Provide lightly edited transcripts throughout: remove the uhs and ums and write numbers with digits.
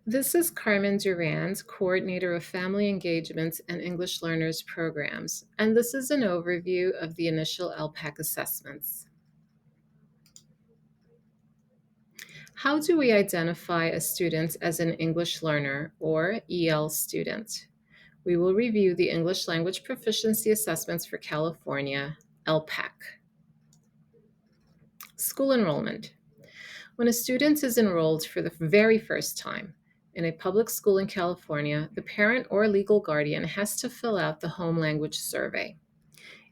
This is Carmen Durand, coordinator of Family Engagements and English Learners Programs, and this is an overview of the initial ELPAC assessments. How do we identify a student as an English learner or EL student? We will review the English Language Proficiency Assessments for California, ELPAC. School enrollment. When a student is enrolled for the very first time in a public school in California, the parent or legal guardian has to fill out the home language survey.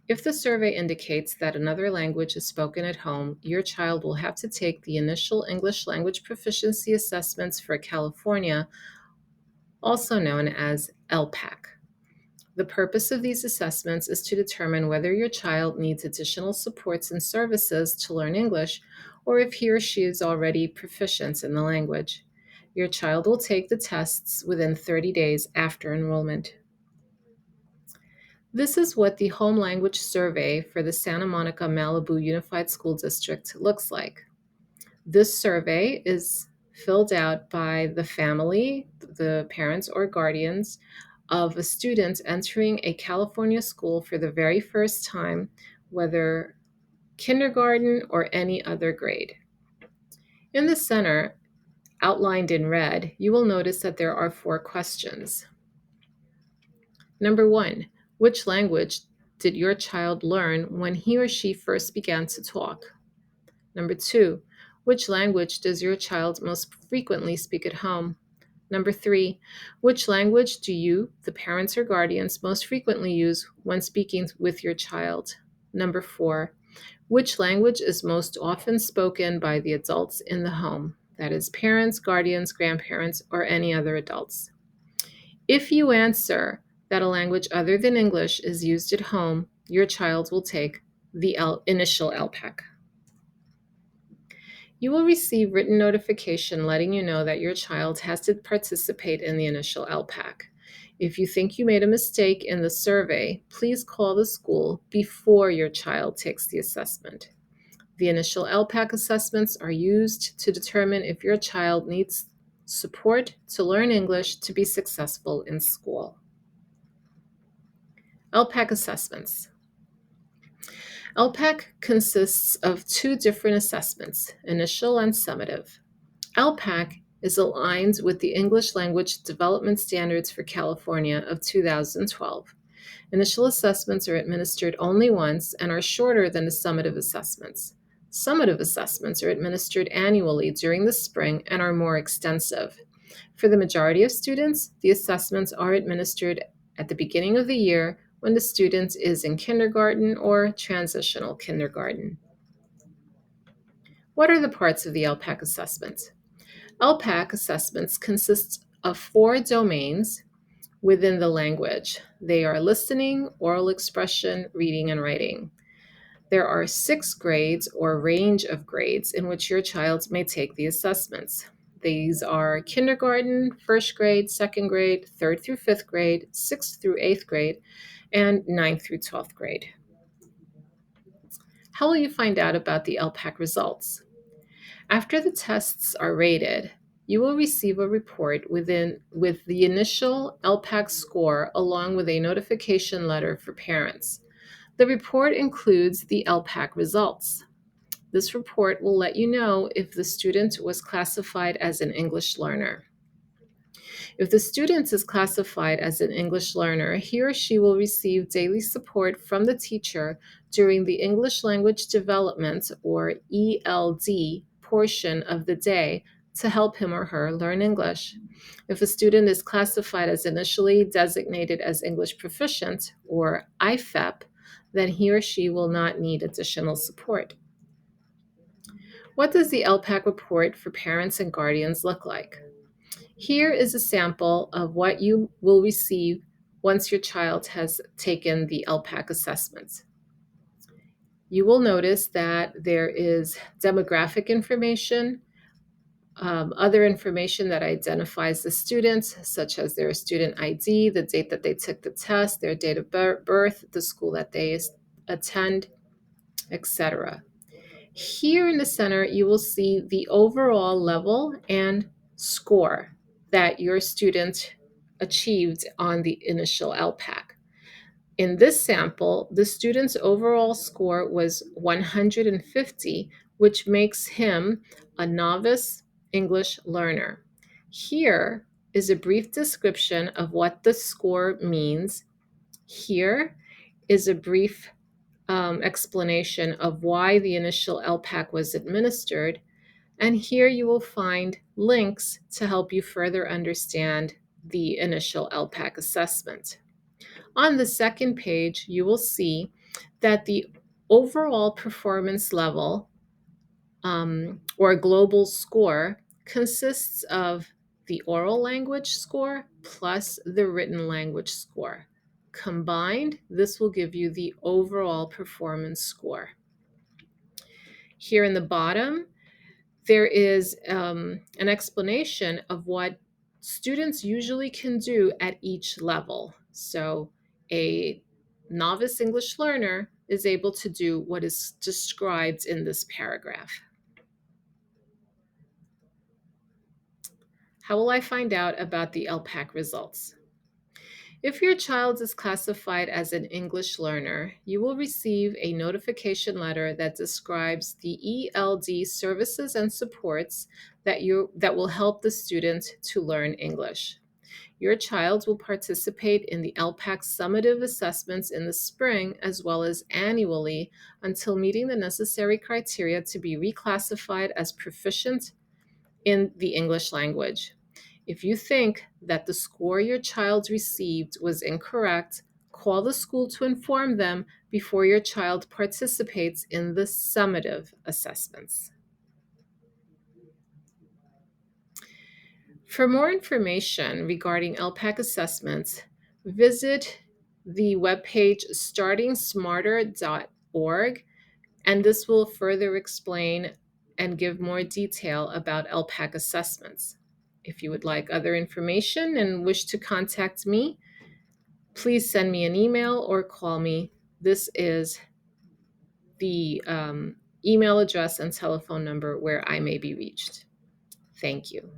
If the survey indicates that another language is spoken at home, your child will have to take the initial English language proficiency assessments for California, also known as ELPAC. The purpose of these assessments is to determine whether your child needs additional supports and services to learn English or if he or she is already proficient in the language. Your child will take the tests within 30 days after enrollment. This is what the home language survey for the Santa Monica-Malibu Unified School District looks like. This survey is filled out by the family, the parents or guardians of a student entering a California school for the very first time, whether kindergarten or any other grade. In the center, outlined in red, you will notice that there are 4 questions. Number 1, which language did your child learn when he or she first began to talk? Number 2, which language does your child most frequently speak at home? Number 3, which language do you, the parents or guardians, most frequently use when speaking with your child? Number 4, which language is most often spoken by the adults in the home? That is, parents, guardians, grandparents, or any other adults. If you answer that a language other than English is used at home, your child will take the initial ELPAC. You will receive written notification letting you know that your child has to participate in the initial ELPAC. If you think you made a mistake in the survey, please call the school before your child takes the assessment. The initial ELPAC assessments are used to determine if your child needs support to learn English to be successful in school. ELPAC assessments. ELPAC consists of 2 different assessments, initial and summative. ELPAC is aligned with the English Language Development Standards for California of 2012. Initial assessments are administered only once and are shorter than the summative assessments. Summative assessments are administered annually during the spring and are more extensive. For the majority of students, the assessments are administered at the beginning of the year when the student is in kindergarten or transitional kindergarten. What are the parts of the ELPAC assessment? ELPAC assessments consist of 4 domains within the language. They are listening, oral expression, reading, and writing. There are 6 grades or range of grades in which your child may take the assessments. These are kindergarten, 1st grade, 2nd grade, 3rd through 5th grade, 6th through 8th grade, and 9th through 12th grade. How will you find out about the ELPAC results? After the tests are rated, you will receive a report with the initial ELPAC score along with a notification letter for parents. The report includes the ELPAC results. This report will let you know if the student was classified as an English learner. If the student is classified as an English learner, he or she will receive daily support from the teacher during the English Language Development, or ELD, portion of the day to help him or her learn English. If a student is classified as initially designated as English Proficient, or IFEP, then he or she will not need additional support. What does the ELPAC report for parents and guardians look like? Here is a sample of what you will receive once your child has taken the ELPAC assessment. You will notice that there is demographic information, other information that identifies the students, such as their student ID, the date that they took the test, their date of birth, the school that they attend, etc. Here in the center, you will see the overall level and score that your student achieved on the initial LPAC. In this sample, the student's overall score was 150, which makes him a novice English learner. Here is a brief description of what the score means. Here is a brief explanation of why the initial LPAC was administered. And here you will find links to help you further understand the initial LPAC assessment. On the second page, you will see that the overall performance level or global score consists of the oral language score plus the written language score. Combined, this will give you the overall performance score. Here in the bottom, there is an explanation of what students usually can do at each level. So a novice English learner is able to do what is described in this paragraph. How will I find out about the LPAC results? If your child is classified as an English learner, you will receive a notification letter that describes the ELD services and supports that will help the student to learn English. Your child will participate in the ELPAC summative assessments in the spring as well as annually until meeting the necessary criteria to be reclassified as proficient in the English language. If you think that the score your child received was incorrect, call the school to inform them before your child participates in the summative assessments. For more information regarding LPAC assessments, visit the webpage startingsmarter.org, and this will further explain and give more detail about LPAC assessments. If you would like other information and wish to contact me, please send me an email or call me. This is the email address and telephone number where I may be reached. Thank you.